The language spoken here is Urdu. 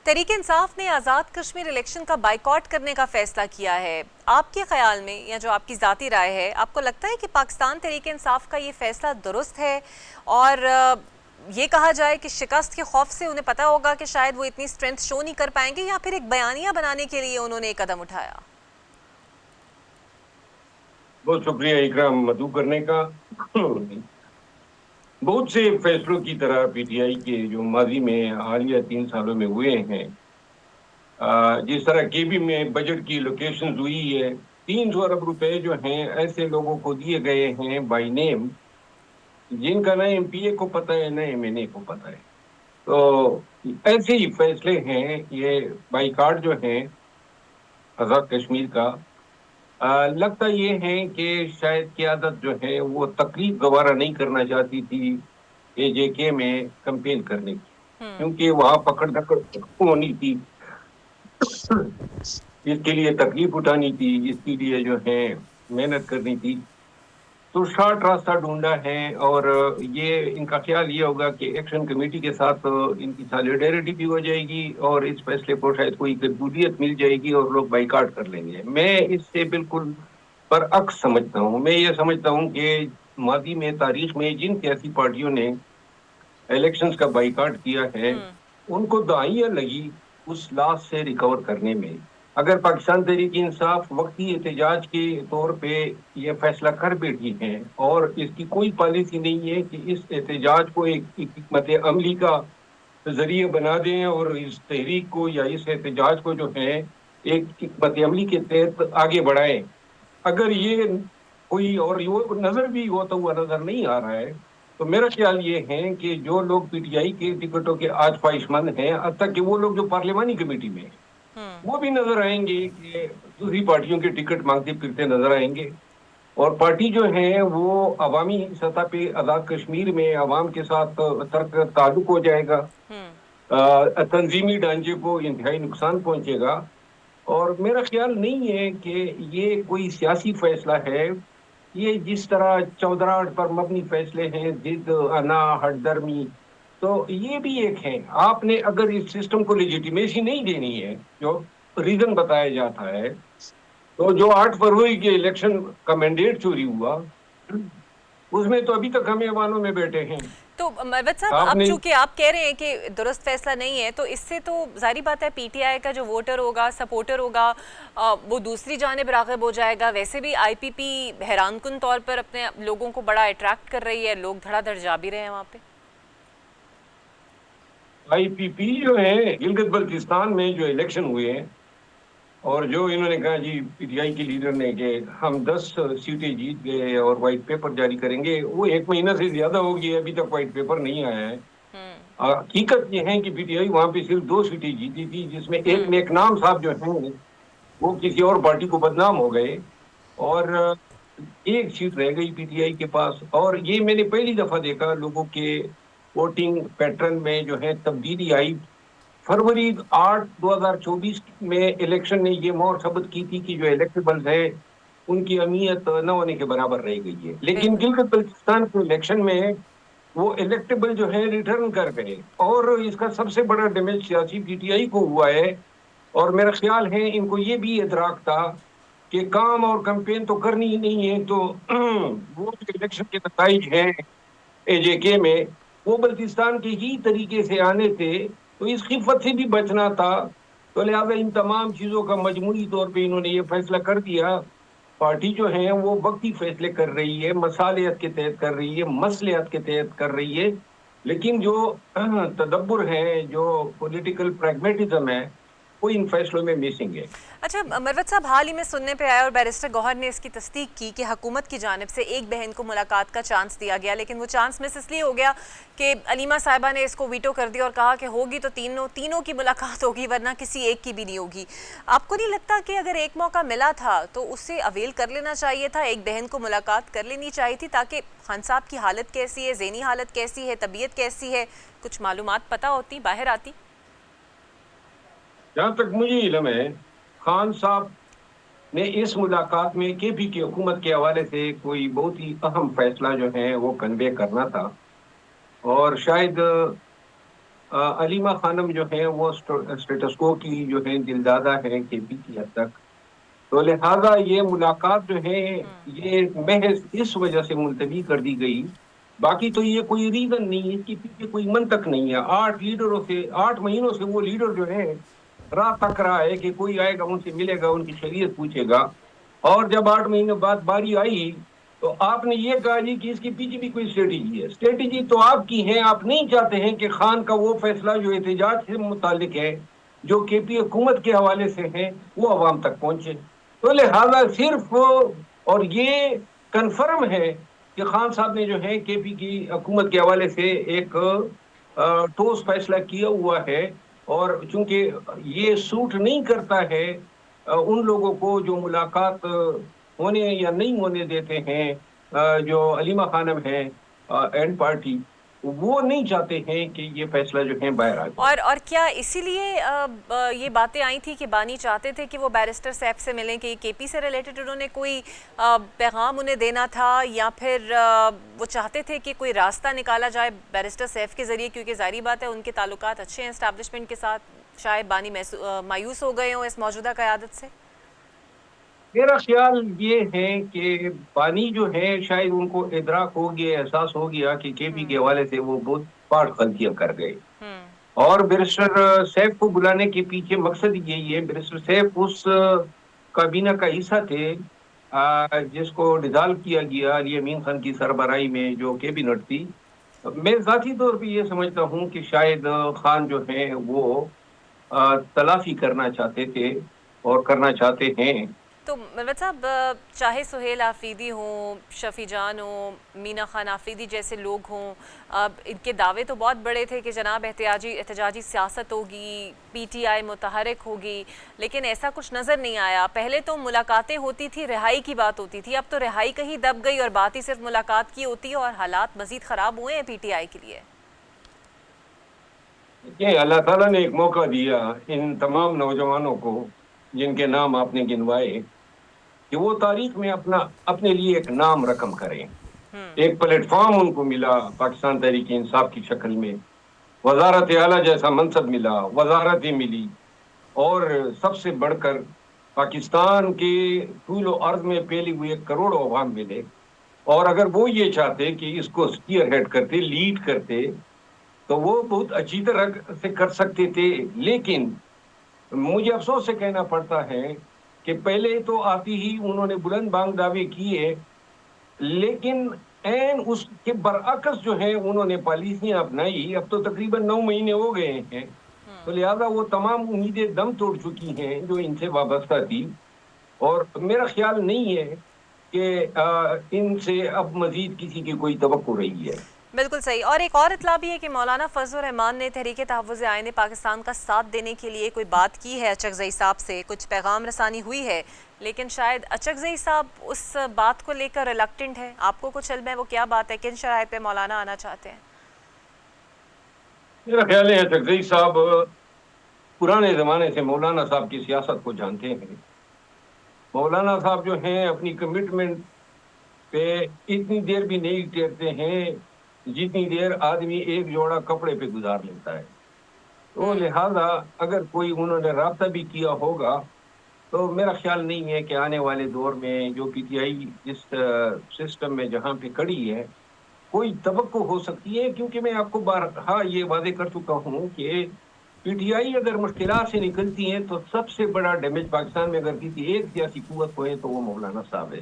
تحریک انصاف نے آزاد کشمیر الیکشن کا بائیکاٹ کرنے کا فیصلہ کیا ہے۔ آپ کے خیال میں یا جو آپ کی ذاتی رائے ہے، آپ کو لگتا ہے کہ پاکستان تحریک انصاف کا یہ فیصلہ درست ہے؟ اور یہ کہا جائے کہ شکست کے خوف سے انہیں پتہ ہوگا کہ شاید وہ اتنی سٹرینتھ شو نہیں کر پائیں گے، یا پھر ایک بیانیہ بنانے کے لیے انہوں نے ایک قدم اٹھایا؟ بہت شکریہ اکرام مدعو کرنے کا۔ بہت سے فیصلوں کی طرح پی ٹی آئی کے جو ماضی میں حالیہ 3 سالوں میں ہوئے ہیں، جس طرح کے بی میں بجٹ کی لوکیشن ہوئی ہے، 300 ارب روپے جو ہیں ایسے لوگوں کو دیے گئے ہیں بائی نیم، جن کا نہ ایم پی اے کو پتہ ہے نہ ایم این اے کو پتہ ہے۔ تو ایسے ہی فیصلے ہیں، یہ بائی کاٹ جو ہیں آزاد کشمیر کا، لگتا یہ ہے کہ شاید قیادت جو ہے وہ تکلیف گوارا نہیں کرنا چاہتی تھی اے جے کے میں کمپین کرنے کی، کیونکہ وہاں پکڑ دھکڑ ہونی تھی، اس کے لیے تکلیف اٹھانی تھی، اس کے لیے جو ہے محنت کرنی تھی، تو شارٹ راستہ ڈھونڈا ہے۔ اور یہ ان کا خیال یہ ہوگا کہ ایکشن کمیٹی کے ساتھ ان کی سالیڈیرٹی بھی ہو جائے گی اور اس فیصلے کو شاید کوئی قبولیت مل جائے گی اور لوگ بائیکاٹ کر لیں گے۔ میں اس سے بالکل برعکس سمجھتا ہوں۔ میں یہ سمجھتا ہوں کہ ماضی میں تاریخ میں جن سیاسی پارٹیوں نے الیکشنز کا بائیکاٹ کیا ہے، ان کو دہائیاں لگی اس لاس سے ریکور کرنے میں۔ اگر پاکستان تحریک انصاف وقتی احتجاج کے طور پہ یہ فیصلہ کر بیٹھی ہے اور اس کی کوئی پالیسی نہیں ہے کہ اس احتجاج کو ایک حکمت عملی کا ذریعہ بنا دیں اور اس تحریک کو یا اس احتجاج کو جو ہے ایک حکمت عملی کے تحت آگے بڑھائیں، اگر یہ کوئی اور نظر بھی ہوتا ہوا نظر نہیں آ رہا ہے، تو میرا خیال یہ ہے کہ جو لوگ پی ٹی آئی کے ٹکٹوں کے آج خواہش مند ہیں، حتیٰ کہ وہ لوگ جو پارلیمانی کمیٹی میں ہیں، وہ بھی نظر آئیں گے کہ دوسری پارٹیوں کے ٹکٹ مانگتے پھرتے نظر آئیں گے، اور پارٹی جو ہے وہ عوامی سطح پہ آزاد کشمیر میں عوام کے ساتھ تعلق ہو جائے گا، تنظیمی ڈھانچے کو انتہائی نقصان پہنچے گا۔ اور میرا خیال نہیں ہے کہ یہ کوئی سیاسی فیصلہ ہے، یہ جس طرح چودراہٹ پر مبنی فیصلے ہیں، ضد، انا، ہٹ درمی، تو یہ بھی ایک ہے۔ آپ نے اگر اس سسٹم کو لیجیٹیمیسی نہیں دینی ہے، جو ریزن بتایا جاتا ہے، تو جو 8 فروری کے الیکشن کا مینڈیٹ چوری ہوا، اس میں تو ابھی تک ہم ایوانوں میں بیٹھے ہیں۔ تو مروت صاحب، آپ اب نے چونکہ آپ کہہ رہے ہیں کہ درست فیصلہ نہیں ہے، تو اس سے تو ظاہری بات ہے پی ٹی آئی کا جو ووٹر ہوگا، سپورٹر ہوگا، وہ دوسری جانب راغب ہو جائے گا۔ ویسے بھی آئی پی پی حیران کن طور پر اپنے لوگوں کو بڑا اٹریکٹ کر رہی ہے، لوگ دھڑا دھڑ جا بھی رہے ہیں وہاں پہ۔ آئی پی پی جو ہے گلگت بلتستان میں جو الیکشن ہوئے ہیں، اور جو انہوں نے کہا جی پی ٹی آئی کے لیڈر نے کہ ہم 10 سیٹیں جیت گئے اور وائٹ پیپر جاری کریں گے، وہ 1 مہینہ سے زیادہ ہو گیا، ابھی تک وائٹ پیپر نہیں آیا ہے۔ حقیقت یہ ہے کہ پی ٹی آئی وہاں پہ صرف 2 سیٹیں جیتی تھی، جس میں ایک نیک نام صاحب جو ہیں وہ کسی اور پارٹی کو بدنام ہو گئے، اور ایک سیٹ رہ گئی پی ٹی آئی کے پاس۔ اور یہ میں نے پہلی دفعہ دیکھا لوگوں کے ووٹنگ پیٹرن میں جو ہے تبدیلی آئی۔ فروری 8 2024 میں الیکشن نے یہ مہر ثبت کی تھی کہ جو الیکٹیبلز ہے ان کی اہمیت نہ ہونے کے برابر رہ گئی ہے، لیکن بالکل۔ گلگت بلتستان کے الیکشن میں وہ الیکٹیبل جو ہے ریٹرن کر گئے، اور اس کا سب سے بڑا ڈیمیج سیاسی پی ٹی آئی کو ہوا ہے۔ اور میرا خیال ہے ان کو یہ بھی ادراک تھا کہ کام اور کمپین تو کرنی ہی نہیں ہے، تو وہ جو الیکشن کے نتائج ہیں اے جے کے میں، وہ بلتستان کے ہی طریقے سے آنے تھے، تو اس خفت سے بھی بچنا تھا۔ تو لہٰذا ان تمام چیزوں کا مجموعی طور پہ انہوں نے یہ فیصلہ کر دیا۔ پارٹی جو ہے وہ وقتی فیصلے کر رہی ہے، مصالحت کے تحت کر رہی ہے، مصلحت کے تحت کر رہی ہے، لیکن جو تدبر ہے، جو پولیٹیکل پریگمیٹزم ہے، وہ ان فیصلوں میں مسنگ ہے۔ اچھا مروت صاحب، حال ہی میں سننے پہ آیا اور بیرسٹر گوہر نے اس کی تصدیق کی کہ حکومت کی جانب سے ایک بہن کو ملاقات کا چانس دیا گیا، لیکن وہ چانس مس اس لیے ہو گیا کہ علیمہ صاحبہ نے اس کو ویٹو کر دیا اور کہا کہ ہوگی تو تینوں کی ملاقات ہوگی، ورنہ کسی ایک کی بھی نہیں ہوگی۔ آپ کو نہیں لگتا کہ اگر ایک موقع ملا تھا تو اسے اویل کر لینا چاہیے تھا، ایک بہن کو ملاقات کر لینی چاہیے تھی، تاکہ خان صاحب کی حالت کیسی ہے، ذہنی حالت کیسی ہے، طبیعت کیسی ہے، کچھ معلومات پتہ ہوتی، باہر آتی؟ جہاں تک مجھے علم ہے، خان صاحب نے اس ملاقات میں کے پی کی حکومت کے حوالے سے کوئی بہت ہی اہم فیصلہ جو ہے وہ کنوے کرنا تھا، اور شاید علیمہ خانم جو ہیں وہ اسٹیٹس کو کی جو ہے دلدادہ ہے کے پی کی حد تک. تو لہٰذا یہ ملاقات جو ہے یہ محض اس وجہ سے ملتوی کر دی گئی. باقی تو یہ کوئی ریزن نہیں ہے، اس کے پیچھے کوئی منطق نہیں ہے. 8 مہینوں سے وہ لیڈر جو ہے راہ تک رہا ہے کہ کوئی آئے گا ان سے ملے گا، ان کی خیریت پوچھے گا. اور جب 8 مہینے بعد باری آئی تو آپ نے یہ کہا جی کہ اس کے پیچھے بھی کوئی اسٹریٹجی ہے. اسٹریٹجی تو آپ کی ہے، آپ نہیں چاہتے ہیں کہ خان کا وہ فیصلہ جو احتجاج سے متعلق ہے، جو کے پی حکومت کے حوالے سے ہے، وہ عوام تک پہنچے. تو لہذا صرف اور یہ کنفرم ہے کہ خان صاحب نے جو ہے کے پی کی حکومت کے حوالے سے ایک ٹھوس فیصلہ کیا ہوا ہے. اور چونکہ یہ سوٹ نہیں کرتا ہے ان لوگوں کو جو ملاقات ہونے یا نہیں ہونے دیتے ہیں، جو علیمہ خانم ہے اینڈ پارٹی، وہ نہیں چاہتے ہیں کہ یہ فیصلہ جو ہے باہر آ جائے. اور کیا اسی لیے یہ باتیں آئی تھی کہ بانی چاہتے تھے کہ وہ بیرسٹر سیف سے ملیں، کہ کے پی سے ریلیٹڈ انہوں نے کوئی پیغام انہیں دینا تھا، یا پھر وہ چاہتے تھے کہ کوئی راستہ نکالا جائے بیرسٹر سیف کے ذریعے، کیونکہ ظاہری بات ہے ان کے تعلقات اچھے ہیں اسٹیبلشمنٹ کے ساتھ، شاید بانی مایوس ہو گئے ہوں اس موجودہ قیادت سے؟ میرا خیال یہ ہے کہ بانی جو ہے شاید ان کو ادراک ہو گیا، احساس ہو گیا کہ کے پی کے حوالے سے وہ بہت پاٹ غلطیاں کر گئے. اور بیرسٹر سیف کو بلانے کے پیچھے مقصد یہی ہے. بیرسٹر سیف اس کابینہ کا حصہ تھے جس کو ڈیزالو کیا گیا علی امین خان کی سربراہی میں، جو کیبنٹ تھی. میں ذاتی طور پہ یہ سمجھتا ہوں کہ شاید خان جو ہیں وہ تلافی کرنا چاہتے تھے اور کرنا چاہتے ہیں. تو ملوت صاحب، چاہے سہیل آفریدی ہوں، شفیع جان ہوں، مینا خان آفریدی جیسے لوگ ہوں، ان کے دعوے تو بہت بڑے تھے کہ جناب احتجاجی سیاست ہوگی، پی ٹی آئی متحرک ہوگی، لیکن ایسا کچھ نظر نہیں آیا. پہلے تو ملاقاتیں ہوتی تھی، رہائی کی بات ہوتی تھی، اب تو رہائی کہیں دب گئی اور بات ہی صرف ملاقات کی ہوتی ہے، اور حالات مزید خراب ہوئے ہیں پی ٹی آئی کے لیے. یہ اللہ تعالیٰ نے ایک موقع دیا ان تمام نوجوانوں کو جن کے نام آپ نے گنوائے، کہ وہ تاریخ میں اپنے لیے ایک نام رقم کریں. ایک پلیٹ فارم ان کو ملا پاکستان تحریک انصاف کی شکل میں، وزارت اعلیٰ جیسا منصب ملا، وزارتیں ملی، اور سب سے بڑھ کر پاکستان کے طول و عرض میں پھیلی ہوئے کروڑوں عوام ملے. اور اگر وہ یہ چاہتے کہ اس کو اسپیئر ہیڈ کرتے، لیڈ کرتے، تو وہ بہت اچھی طرح سے کر سکتے تھے. لیکن مجھے افسوس سے کہنا پڑتا ہے کہ پہلے تو آتی ہی انہوں نے بلند بانگ دعوے کیے، لیکن اس کے برعکس جو ہے انہوں نے پالیسیاں اپنائی. اب تو تقریباً 9 مہینے ہو گئے ہیں، تو لہذا وہ تمام امیدیں دم توڑ چکی ہیں جو ان سے وابستہ تھی. اور میرا خیال نہیں ہے کہ ان سے اب مزید کسی کی کوئی توقع رہی ہے. بالکل صحیح. اور ایک اور اطلاع بھی ہے کہ مولانا فضل الرحمان نے تحریک تحفظ آئین پاکستان کا ساتھ دینے کے لیے کوئی بات کی ہے اچکزئی صاحب سے، کچھ پیغام رسانی ہوئی ہے، لیکن شاید اچکزئی صاحب اس بات کو لے کر ریلکٹنٹ ہے. آپ کو کچھ علم ہے وہ کیا بات ہے، کن شرائط پہ مولانا آنا چاہتے ہیں؟ میرا خیال ہے اچکزئی صاحب پرانے زمانے سے مولانا صاحب کی سیاست کو جانتے ہیں. مولانا صاحب جو ہیں اپنی کمٹمنٹ پہ اتنی دیر بھی نہیں ٹھہرتے ہیں جتنی دیر آدمی ایک جوڑا کپڑے پہ گزار لیتا ہے. تو لہذا اگر کوئی انہوں نے رابطہ بھی کیا ہوگا تو میرا خیال نہیں ہے کہ آنے والے دور میں جو پی ٹی آئی جس سسٹم میں جہاں پہ کڑی ہے کوئی توقع ہو سکتی ہے. کیونکہ میں آپ کو بارہا یہ واضح کر چکا ہوں کہ پی ٹی آئی اگر مشکلات سے نکلتی ہیں تو سب سے بڑا ڈیمیج پاکستان میں اگر کسی ایک سیاسی قوت کو ہے تو وہ مولانا صاحب ہے.